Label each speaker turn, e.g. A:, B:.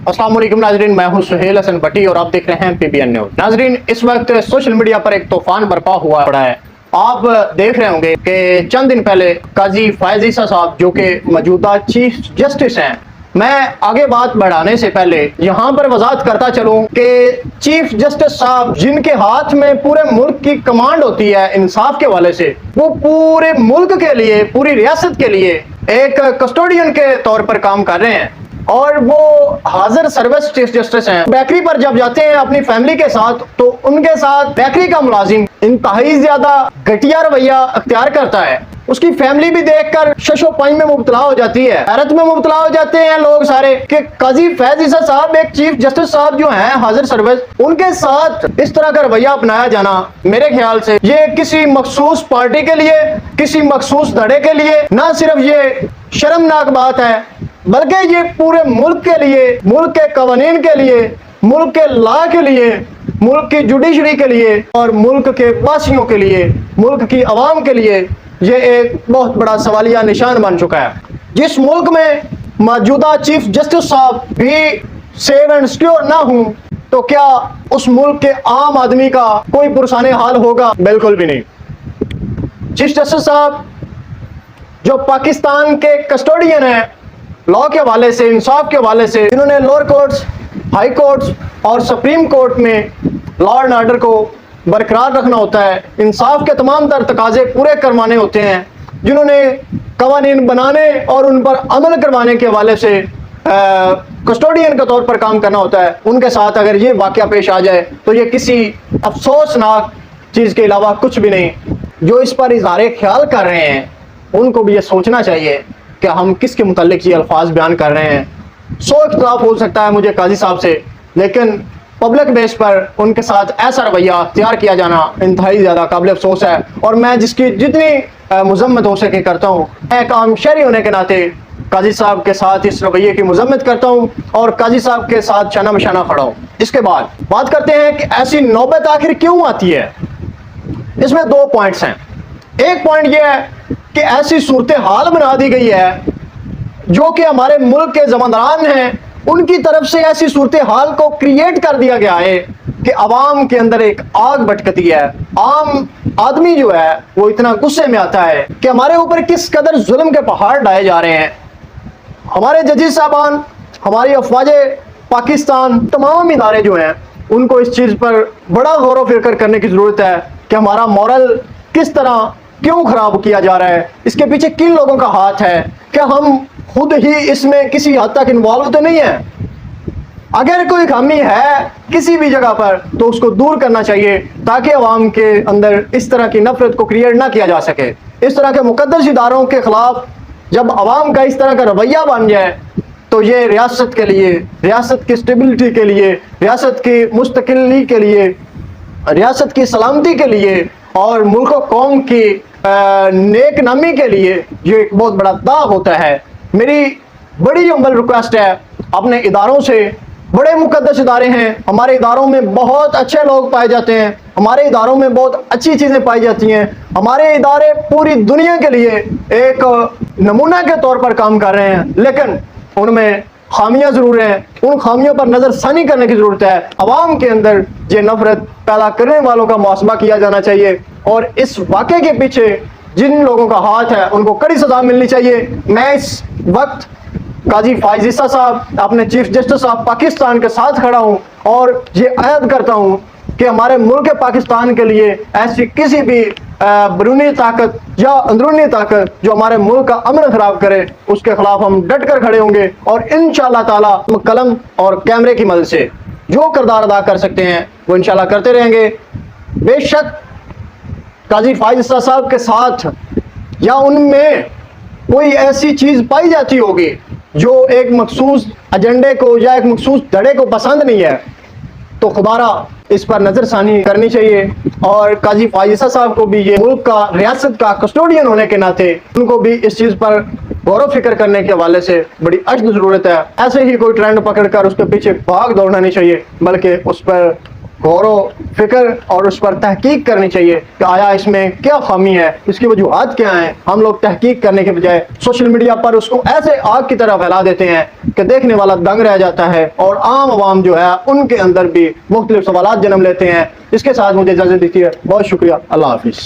A: अस्सलाम वालेकुम नाजरीन, मैं हूं सुहेल हसन भट्टी और आप देख रहे हैं PBN न्यूज। नाजरीन, इस वक्त सोशल मीडिया पर एक तूफान बर्पा हुआ पड़ा है। आप देख रहे होंगे कि चंद दिन पहले काजी फायज ईसा साहब जो कि मौजूदा चीफ जस्टिस हैं, मैं आगे बात बढ़ाने से पहले यहाँ पर वजाहत करता चलूं कि चीफ जस्टिस साहब जिनके हाथ में पूरे मुल्क की कमांड होती है इंसाफ के हवाले से, वो पूरे मुल्क के लिए, पूरी रियासत के लिए एक कस्टोडियन के तौर पर काम कर रहे हैं और वो हाजिर सर्विस चीफ जस्टिस हैं। बेकरी पर जब जाते हैं अपनी फैमिली के साथ, तो उनके साथ बेकरी का मुलाजिम इंतहाई ज्यादा घटिया रवैया अख्तियार करता है। उसकी फैमिली भी देखकर शशो पाई में मुब्तला हो जाती है, हैरत में मुब्तला हो जाते हैं लोग सारे कि काजी फैज ईसा साहब एक चीफ जस्टिस साहब जो हैं हाजिर सर्विस, उनके साथ इस तरह का रवैया अपनाया जाना मेरे ख्याल से ये किसी मखसूस पार्टी के लिए, किसी मखसूस धड़े के लिए ना सिर्फ ये शर्मनाक बात है, बल्कि ये पूरे मुल्क के लिए, मुल्क के कवानीन के लिए, मुल्क के लॉ के लिए, मुल्क की जुडिशरी के लिए और मुल्क के वासियों के लिए, मुल्क की आवाम के लिए ये एक बहुत बड़ा सवालिया निशान बन चुका है। जिस मुल्क में मौजूदा चीफ जस्टिस साहब भी सेव एंड सिक्योर ना हो, तो क्या उस मुल्क के आम आदमी का कोई पुरसाने हाल होगा? बिल्कुल भी नहीं। चीफ जस्टिस साहब जो पाकिस्तान के कस्टोडियन हैं लॉ के हवाले से, इंसाफ के हवाले से, जिन्होंने लोअर कोर्ट्स, हाई कोर्ट्स और सुप्रीम कोर्ट में लॉ एंड ऑर्डर को बरकरार रखना होता है, इंसाफ के तमाम तर तकाजे पूरे करवाने होते हैं, जिन्होंने कवानीन बनाने और उन पर अमल करवाने के हवाले से कस्टोडियन के तौर पर काम करना होता है, उनके साथ अगर ये वाक़या पेश आ जाए तो ये किसी अफसोसनाक चीज़ के अलावा कुछ भी नहीं। जो इस पर इज़हार ख्याल कर रहे हैं उनको भी ये सोचना चाहिए कि हम किसके मुतालिक ये अल्फाज बयान कर रहे हैं। सो इख्तिलाफ हो सकता है मुझे काजी साहब से, लेकिन पब्लिक बेस पर उनके साथ ऐसा रवैया अख्तियार किया जाना इंतहाई ज़्यादा काबिल अफसोस है और मैं जिसकी जितनी मजम्मत हो सके करता हूँ। मैं एक आम शहरी होने के नाते काजी साहब के साथ इस रवैये की मजम्मत करता हूँ और काजी साहब के साथ शाना बशाना खड़ा हूँ। इसके बाद बात करते हैं कि ऐसी नौबत आखिर क्यों आती है। इसमें दो पॉइंट्स हैं। एक पॉइंट ये है कि ऐसी सूरत हाल बना दी गई है जो कि हमारे मुल्क के ज़मादारान हैं उनकी तरफ से ऐसी सूरत हाल को क्रिएट कर दिया गया है कि अवाम के अंदर एक आग भटकती है। आम आदमी जो है वो इतना गुस्से में आता है कि हमारे ऊपर किस कदर जुल्म के पहाड़ डाले जा रहे हैं। हमारे जजेस साहबान, हमारी अफवाज पाकिस्तान, तमाम इदारे जो हैं उनको इस चीज़ पर बड़ा गौर व फिक्र करने की ज़रूरत है कि हमारा मॉरल किस तरह क्यों खराब किया जा रहा है, इसके पीछे किन लोगों का हाथ है, क्या हम खुद ही इसमें किसी हद तक इन्वॉल्व तो नहीं है। अगर कोई खामी है किसी भी जगह पर तो उसको दूर करना चाहिए ताकि अवाम के अंदर इस तरह की नफरत को क्रिएट ना किया जा सके। इस तरह के मुकद्दस इदारों के खिलाफ जब अवाम का इस तरह का रवैया बन जाए तो ये रियासत के लिए, रियासत की स्टेबिलिटी के लिए, रियासत की मुस्तकिली के लिए, रियासत की सलामती के लिए और मुल्क कौम की नेक नामी के लिए ये एक बहुत बड़ा दाग होता है। मेरी बड़ी हम्बल रिक्वेस्ट है अपने इदारों से, बड़े मुकद्दस इदारे हैं, हमारे इदारों में बहुत अच्छे लोग पाए जाते हैं, हमारे इदारों में बहुत अच्छी चीज़ें पाई जाती हैं, हमारे इदारे पूरी दुनिया के लिए एक नमूना के तौर पर काम कर रहे हैं, लेकिन उनमें खामियां ज़रूर हैं। उन खामियों पर नज़रसानी करने की ज़रूरत है। अवाम के अंदर ये नफरत पैदा करने वालों का मुहासबा किया जाना चाहिए और इस वाक़े के पीछे जिन लोगों का हाथ है उनको कड़ी सज़ा मिलनी चाहिए। मैं इस वक्त काजी फायज ईसा साहब, अपने चीफ जस्टिस ऑफ पाकिस्तान के साथ खड़ा हूँ और ये अहद करता हूँ कि हमारे मुल्क पाकिस्तान के लिए ऐसी किसी भी बैरूनी ताकत या अंदरूनी ताकत जो हमारे मुल्क का अमन खराब करे उसके खिलाफ हम डट कर खड़े होंगे और इंशाअल्लाह ताला कलम और कैमरे की मदद से जो किरदार अदा कर सकते हैं वो इंशाअल्लाह करते रहेंगे। बेशक काजी फायज ईसा साहब के साथ या उनमें कोई ऐसी चीज़ पाई जाती होगी जो एक मखसूस एजेंडे को या एक मखसूस धड़े को पसंद नहीं है, तो खुदारा इस पर नज़रसानी करनी चाहिए और काजी फायज ईसा साहब को भी ये मुल्क का, रियासत का कस्टोडियन होने के नाते उनको भी इस चीज़ पर गौर फिक्र करने के हवाले से बड़ी अशद ज़रूरत है। ऐसे ही कोई ट्रेंड पकड़ कर उसके पीछे भाग दौड़ना नहीं चाहिए, बल्कि उस पर غور و فکر اور اس پر تحقیق کرنی چاہیے کہ آیا اس میں کیا خامی ہے، اس کی وجوہات کیا ہیں۔ ہم لوگ تحقیق کرنے کے بجائے سوشل میڈیا پر اس کو ایسے آگ کی طرح پھیلا دیتے ہیں کہ دیکھنے والا دنگ رہ جاتا ہے، اور عام عوام جو ہے ان کے اندر بھی مختلف سوالات جنم لیتے ہیں۔ اس کے ساتھ مجھے اجازت دیجیے، بہت شکریہ، اللہ حافظ۔